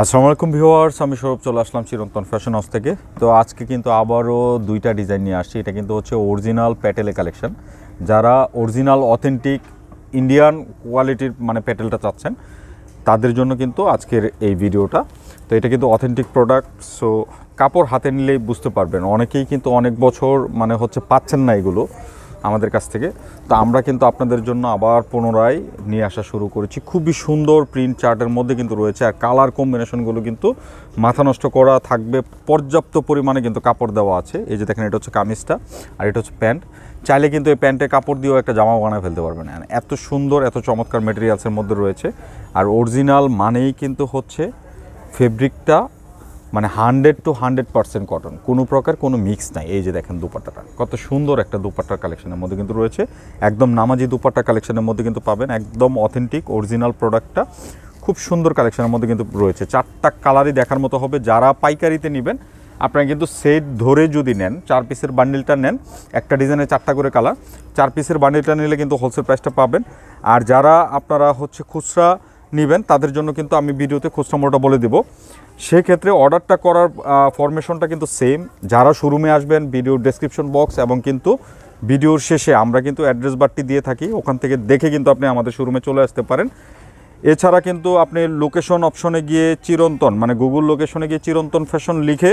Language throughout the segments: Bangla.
আসসালামু আলাইকুম ভিউয়ার্স, আমি সৌরভ চলে আসলাম চিরন্তন ফ্যাশন হাউস থেকে। তো আজকে কিন্তু আবারও দুইটা ডিজাইন নিয়ে আসছি। এটা কিন্তু হচ্ছে অরিজিনাল প্যাটেলে কালেকশন। যারা অরিজিনাল অথেন্টিক ইন্ডিয়ান কোয়ালিটির মানে প্যাটেলটা চাচ্ছেন তাদের জন্য কিন্তু আজকের এই ভিডিওটা। তো এটা কিন্তু অথেন্টিক প্রোডাক্ট, সো কাপড় হাতে নিলেই বুঝতে পারবেন। অনেকেই কিন্তু অনেক বছর মানে হচ্ছে পাচ্ছেন না এগুলো আমাদের কাছ থেকে। তো আমরা কিন্তু আপনাদের জন্য আবার পুনরায় নিয়ে আসা শুরু করেছি। খুবই সুন্দর প্রিন্ট চার্টের মধ্যে কিন্তু রয়েছে, আর কালার কম্বিনেশনগুলো কিন্তু মাথা নষ্ট করা থাকবে। পর্যাপ্ত পরিমাণে কিন্তু কাপড় দেওয়া আছে। এই যে দেখেন, এটা হচ্ছে কামিজটা আর এটা হচ্ছে প্যান্ট। চাইলে কিন্তু এই প্যান্টে কাপড় দিয়েও একটা জামা বানিয়ে ফেলতে পারবেন। এত সুন্দর, এত চমৎকার মেটেরিয়ালসের মধ্যে রয়েছে। আর অরিজিনাল মানেই কিন্তু হচ্ছে ফেব্রিকটা মানে 100 to 100% কটন, কোনো প্রকার কোনো মিক্স নাই। এই যে দেখেন দুপাট্টাটা, কত সুন্দর একটা দুপাট্টার কালেকশনের মধ্যে কিন্তু রয়েছে। একদম নামাজি দুপাট্টা কালেকশনের মধ্যে কিন্তু পাবেন, একদম অথেন্টিক অরিজিনাল প্রোডাক্টটা খুব সুন্দর কালেকশনের মধ্যে কিন্তু রয়েছে। 4টা কালারই দেখার মতো হবে। যারা পাইকারিতে নেবেন আপনারা কিন্তু সেট ধরে যদি নেন, 4 পিসের বান্ডিলটা নেন, একটা ডিজাইনে 4টা করে কালার, 4 পিসের বান্ডিলটা নিলে কিন্তু হোলসেল প্রাইসটা পাবেন। আর যারা আপনারা হচ্ছে খুচরা নেবেন তাদের জন্য কিন্তু আমি ভিডিওতে খুচরা মূল্যটা বলে দেব। সেক্ষেত্রে অর্ডারটা করার ফরমেশনটা কিন্তু সেম। যারা শোরুমে আসবেন, ভিডিওর ডেসক্রিপশন বক্স এবং কিন্তু ভিডিওর শেষে আমরা কিন্তু অ্যাড্রেস বারটি দিয়ে থাকি, ওখান থেকে দেখে কিন্তু আপনি আমাদের শোরুমে চলে আসতে পারেন। এছাড়া কিন্তু আপনি লোকেশন অপশনে গিয়ে চিরন্তন মানে গুগল লোকেশনে গিয়ে চিরন্তন ফ্যাশন লিখে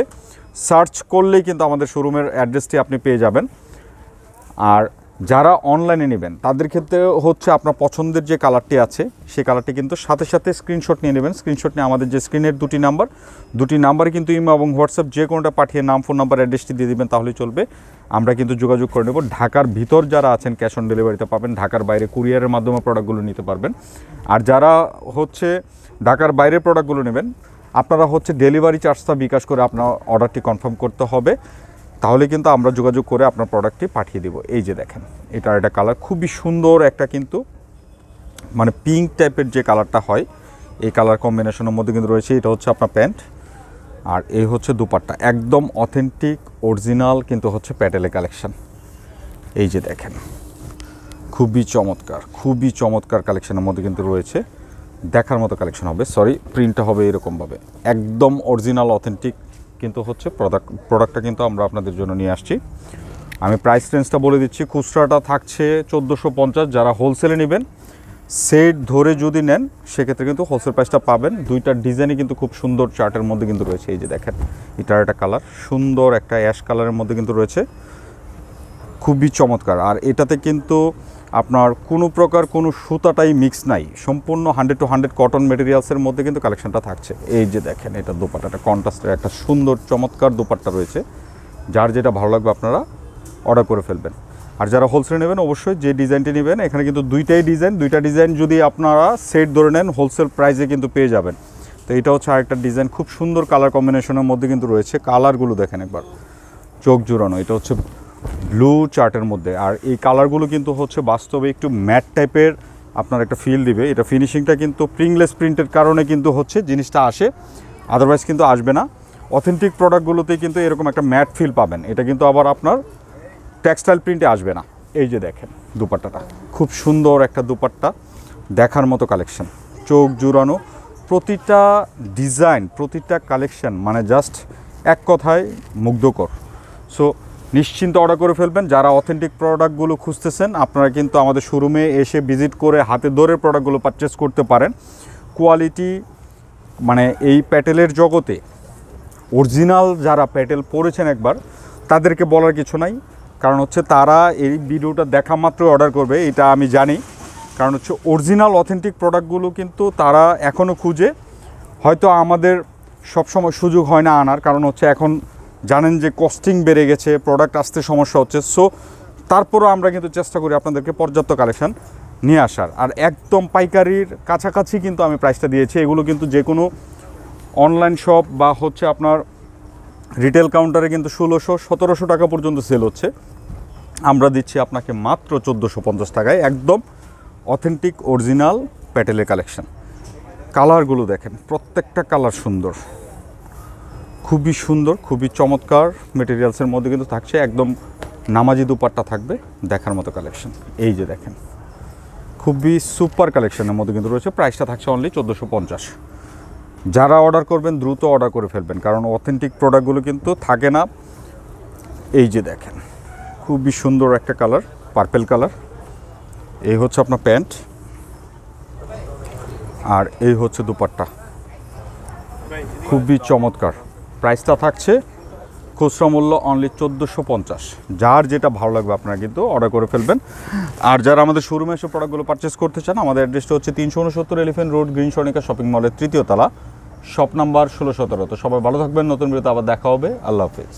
সার্চ করলেই কিন্তু আমাদের শোরুমের অ্যাড্রেসটি আপনি পেয়ে যাবেন। আর যারা অনলাইনে নেবেন তাদের ক্ষেত্রে হচ্ছে আপনার পছন্দের যে কালারটি আছে সেই কালারটি কিন্তু সাথে সাথে স্ক্রিনশট নিয়ে নেবেন। স্ক্রিনশট নিয়ে আমাদের যে স্ক্রিনের দুটি নাম্বারে কিন্তু ইমো এবং হোয়াটসঅ্যাপ যে কোনোটা পাঠিয়ে নাম, ফোন নাম্বার, অ্যাড্রেসটি দিয়ে দেবেন, তাহলেই চলবে। আমরা কিন্তু যোগাযোগ করে নেব। ঢাকার ভিতর যারা আছেন ক্যাশ অন ডেলিভারিতে পাবেন, ঢাকার বাইরে কুরিয়ারের মাধ্যমে প্রোডাক্টগুলো নিতে পারবেন। আর যারা হচ্ছে ঢাকার বাইরের প্রোডাক্টগুলো নেবেন আপনারা হচ্ছে ডেলিভারি চার্জটা বিকাশ করে আপনার অর্ডারটি কনফার্ম করতে হবে, তাহলে কিন্তু আমরা যোগাযোগ করে আপনার প্রোডাক্টটি পাঠিয়ে দেব। এই যে দেখেন, এটার একটা কালার খুবই সুন্দর, একটা কিন্তু মানে পিঙ্ক টাইপের যে কালারটা হয় এই কালার কম্বিনেশনের মধ্যে কিন্তু রয়েছে। এটা হচ্ছে আপনার প্যান্ট আর এই হচ্ছে দুপাট্টা, একদম অথেন্টিক অরিজিনাল কিন্তু হচ্ছে প্যাটেলে কালেকশন। এই যে দেখেন, খুবই চমৎকার কালেকশনের মধ্যে কিন্তু রয়েছে। দেখার মতো কালেকশন হবে। সরি, প্রিন্টটা হবে এরকমভাবে, একদম অরিজিনাল অথেন্টিক কিন্তু হচ্ছে প্রোডাক্টটা কিন্তু আমরা আপনাদের জন্য নিয়ে আসছি। আমি প্রাইস রেঞ্জটা বলে দিচ্ছি। খুচরাটা থাকছে 1450। যারা হোলসেলে নেবেন সেট ধরে যদি নেন সেক্ষেত্রে কিন্তু হোলসেল প্রাইসটা পাবেন। দুইটা ডিজাইনই কিন্তু খুব সুন্দর চার্টের মধ্যে কিন্তু রয়েছে। এই যে দেখেন, এটার একটা কালার সুন্দর, একটা অ্যাশ কালারের মধ্যে কিন্তু রয়েছে, খুবই চমৎকার। আর এটাতে কিন্তু আপনার কোনো প্রকার কোনো সুতাটাই মিক্স নাই, সম্পূর্ণ 100 to 100 কটন মেটেরিয়ালসের মধ্যে কিন্তু কালেকশনটা থাকছে। এই যে দেখেন, এটা দোপাট্টাটা কন্ট্রাস্টের একটা সুন্দর চমৎকার দোপাট্টা রয়েছে। যার যেটা ভালো লাগবে আপনারা অর্ডার করে ফেলবেন। আর যারা হোলসেলে নেবেন অবশ্যই যে ডিজাইনটি নেবেন, এখানে কিন্তু দুইটা ডিজাইন যদি আপনারা সেট ধরে নেন হোলসেল প্রাইসে কিন্তু পেয়ে যাবেন। তো এটা হচ্ছে আরেকটা ডিজাইন, খুব সুন্দর কালার কম্বিনেশনের মধ্যে কিন্তু রয়েছে। কালারগুলো দেখেন একবার, চোখ জুড়ানো। এটা হচ্ছে ব্লু চার্টের মধ্যে, আর এই কালারগুলো কিন্তু হচ্ছে বাস্তবে একটু ম্যাট টাইপের আপনার একটা ফিল দিবে। এটা ফিনিশিংটা কিন্তু প্রিংলেস প্রিন্টের কারণে কিন্তু হচ্ছে জিনিসটা আসে, আদারওয়াইজ কিন্তু আসবে না। অথেন্টিক প্রোডাক্টগুলোতে কিন্তু এরকম একটা ম্যাট ফিল পাবেন, এটা কিন্তু আবার আপনার টেক্সটাইল প্রিন্টে আসবে না। এই যে দেখেন দুপাট্টাটা, খুব সুন্দর একটা দুপাট্টা, দেখার মতো কালেকশন, চোখ জুড়ানো। প্রতিটা ডিজাইন, প্রতিটা কালেকশন মানে জাস্ট এক কথায় মুগ্ধকর। সো নিশ্চিন্ত অর্ডার করে ফেলবেন। যারা অথেন্টিক প্রোডাক্টগুলো খুঁজতেছেন আপনারা কিন্তু আমাদের শোরুমে এসে ভিজিট করে হাতে ধরে প্রোডাক্টগুলো পারচেস করতে পারেন। কোয়ালিটি মানে এই প্যাটেলের জগতে অরিজিনাল যারা প্যাটেল পরেছেন একবার, তাদেরকে বলার কিছু নাই। কারণ হচ্ছে তারা এই ভিডিওটা দেখা মাত্র অর্ডার করবে, এটা আমি জানি। কারণ হচ্ছে অরিজিনাল অথেন্টিক প্রোডাক্টগুলো কিন্তু তারা এখনও খুঁজে, হয়তো আমাদের সবসময় সুযোগ হয় না আনার, কারণ হচ্ছে এখন জানেন যে কস্টিং বেড়ে গেছে, প্রোডাক্ট আসতে সমস্যা হচ্ছে। সো তারপরও আমরা কিন্তু চেষ্টা করি আপনাদেরকে পর্যাপ্ত কালেকশন নিয়ে আসার। আর একদম পাইকারির কাছাকাছি কিন্তু আমি প্রাইসটা দিয়েছি। এগুলো কিন্তু যে কোনো অনলাইন শপ বা হচ্ছে আপনার রিটেল কাউন্টারে কিন্তু 1600-1700 টাকা পর্যন্ত সেল হচ্ছে। আমরা দিচ্ছি আপনাকে মাত্র 1450 টাকায়, একদম অথেন্টিক অরিজিনাল প্যাটেলের কালেকশন। কালারগুলো দেখেন, প্রত্যেকটা কালার সুন্দর, খুবই সুন্দর, খুবই চমৎকার মেটেরিয়ালসের মধ্যে কিন্তু থাকছে। একদম নামাজি দুপাট্টা থাকবে, দেখার মতো কালেকশন। এই যে দেখেন, খুবই সুপার কালেকশনের মধ্যে কিন্তু রয়েছে। প্রাইসটা থাকছে অনলি 1450। যারা অর্ডার করবেন দ্রুত অর্ডার করে ফেলবেন, কারণ অথেন্টিক প্রোডাক্টগুলো কিন্তু থাকে না। এই যে দেখেন, খুবই সুন্দর একটা কালার, পার্পেল কালার। এই হচ্ছে আপনার প্যান্ট, আর এই হচ্ছে দুপাট্টা, খুবই চমৎকার। প্রাইসটা থাকছে খুচরা মূল্য অনলি 1450। যার যেটা ভালো লাগবে আপনারা কিন্তু অর্ডার করে ফেলবেন। আর যারা আমাদের শোরুমে এসে প্রোডাক্টগুলো পারচেস করতে চান, আমাদের অ্যাড্রেসটা হচ্ছে 369 elephant road, green Sonica shopping মলের 3য় তলা, শপ নাম্বার 16-17। তো সবাই ভালো থাকবেন, নতুন ভিডিওতে আবার দেখা হবে। আল্লাহ হাফেজ।